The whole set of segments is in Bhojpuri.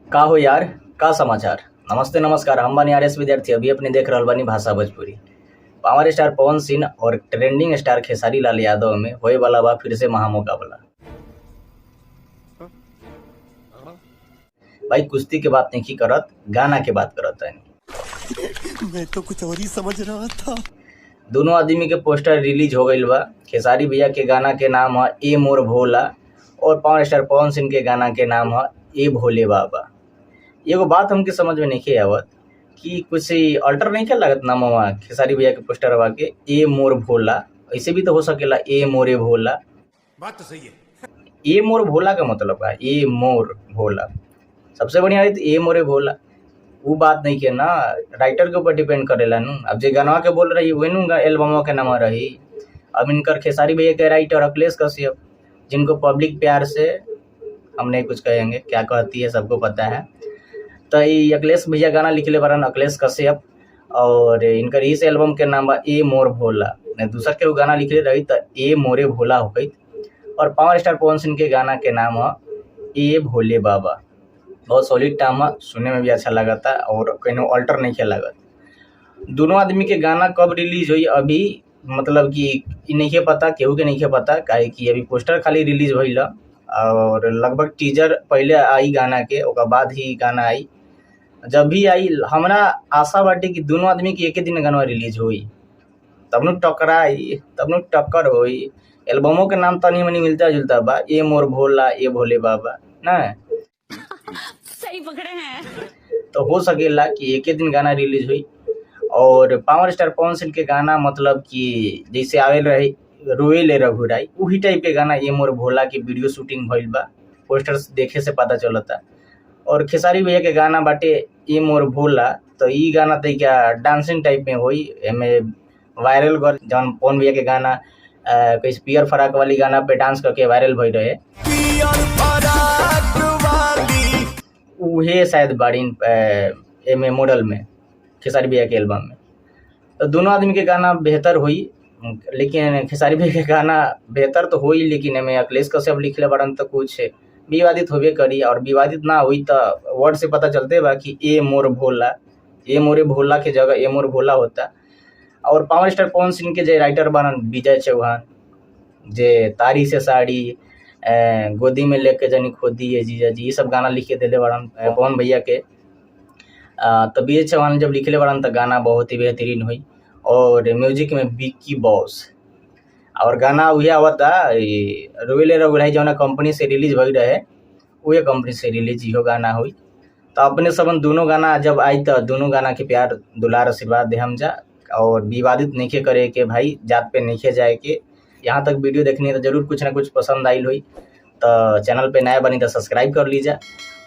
का हो यार, का समाचार। नमस्ते नमस्कार, हम बानी आरएस विद्यार्थी। अभी अपने देख रहल बानी भाषा भोजपुरी। पावर स्टार पवन सिंह और ट्रेंडिंग स्टार खेसारी लाल यादव में होए वाला बा फिर से महामुकाबला। भाई कुश्ती के बात नहीं करत, गाना के बात करत है। मैं तो कुछ और ही समझ रहा था। दोनों आदमी के पोस्टर रिलीज हो गईल बा। खेसारी भैया के गाना के नाम है ए मोर भोला और पावर स्टार पवन सिंह के गाना के नाम है ए भोले बाबा। एगो बात हमके समझ में नहीं आवत कि कुछ अल्टर नहीं क्या लागत नामवा खेसारी भैया के पोस्टरवा के ए मोर भोला। ऐसे भी तो हो सकेला ए मोरे भोला। बात तो सही है। ए मोर भोला का मतलब है ए मोर भोला। सबसे बढ़िया है ए मोरे भोला। वो बात नहीं के ना, राइटर के ऊपर डिपेंड करेला नु। अब जे गानवा के बोल रही वही नु एल्बमवा के नाम रही। अब इनकर खेसारी भैया के राइटर अखिलेश कश्यप, जिनको पब्लिक प्यार से हम नहीं कुछ कहेंगे, क्या कहती है सबको पता है। तो ये अखिलेश भैया गाना लिखले बारन अखिलेश कश्यप, और इनकर इस एल्बम के नाम बा ए मोर भोला। नहीं दूसरा के वो गाना लिखले रही तो ए मोरे भोला हो गई। और पावर स्टार पवन सिंह के गाना के नाम है ए भोले बाबा। बहुत सॉलिड टाइम है, सुनने में भी अच्छा लगा था और कहीं अल्टर नहीं किया लागत। दोनों आदमी के गाना कब रिलीज हुई अभी मतलब कि नहीं पता, केहू के नहीं पता, काहे कि अभी पोस्टर खाली रिलीज भइल और लगभग टीजर पहले आई गाना के, ओकर बाद ही गाना आई। जब भी आई हमरा आशा बाटे कि दोनों आदमी के एक दिन गाना रिलीज हुई, तब नु टकराई, तब नु टक्कर हुई। एल्बमों के नाम तनी मनी मिलता जुलता बा, ए मोर भोला ए भोले बाबा ना। सही पकड़े हैं। तो हो सकेला कि एक ही दिन गाना रिलीज हुई। और पावर स्टार पवन सिंह के गाना मतलब कि जैसे आवे रहे रोए ले रघुराई, वही टाइप के गाना ए मोर भोला की वीडियो शूटिंग भइल बा। पोस्टर्स देखे से पता चलता। और खेसारी भैया के गाना बाटे ए मोर भोला, तो ई गाना तो क्या डांसिंग टाइप में होई। एमे वायरल कर जौन पवन भैया के गाना कैसे पियर फराक वाली गाना पे डांस करके वायरल भई रहे, उहे शायद बाड़ीन एमे मॉडल में खेसारी भैया के एल्बम में। तो दोनों आदमी के गाना बेहतर हुई, लेकिन खेसारी भैया के गाना बेहतर तो हुई, लेकिन एमे अखिलेश कश्यप लिखले बड़न तो कुछ विवादित होबे करी। और विवादित ना हुई तो वर्ड से पता चलते बा कि ए मोर भोला, ए मोरे भोला के जगह ए मोर भोला होता। और पावर स्टार पवन सिंह के जे राइटर बनन विजय चौहान, जे तारी से साड़ी, गोदी में लेके जनी खोदी है जीजा जी, ये सब गाना लिख के दिले बड़न पवन भैया के। तो विजय चौहान जब लिखले बड़न तो गाना बहुत ही बेहतरीन हुई। और म्यूजिक में विक्की बॉस, और गाना उहे आवता रोइले रघुराई जौना कंपनी से रिलीज भई रहे, उहे कंपनी से रिलीज इहो गाना हुई। तो अपने सबन दोनों गाना जब आई तो दोनों गाना के प्यार दुलार आशीर्वाद दे हम जा। और विवादित नहीं करे के भाई, जात पे नहीं जाए के। यहाँ तक वीडियो देखनी है तो जरूर कुछ ना कुछ पसंद आई हुई। तो चैनल पे नया बनी तो सब्सक्राइब कर लीजिए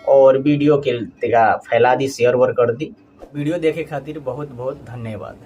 और वीडियो के तेगा फैला दी, शेयर कर दी। वीडियो देखे खातिर बहुत बहुत धन्यवाद।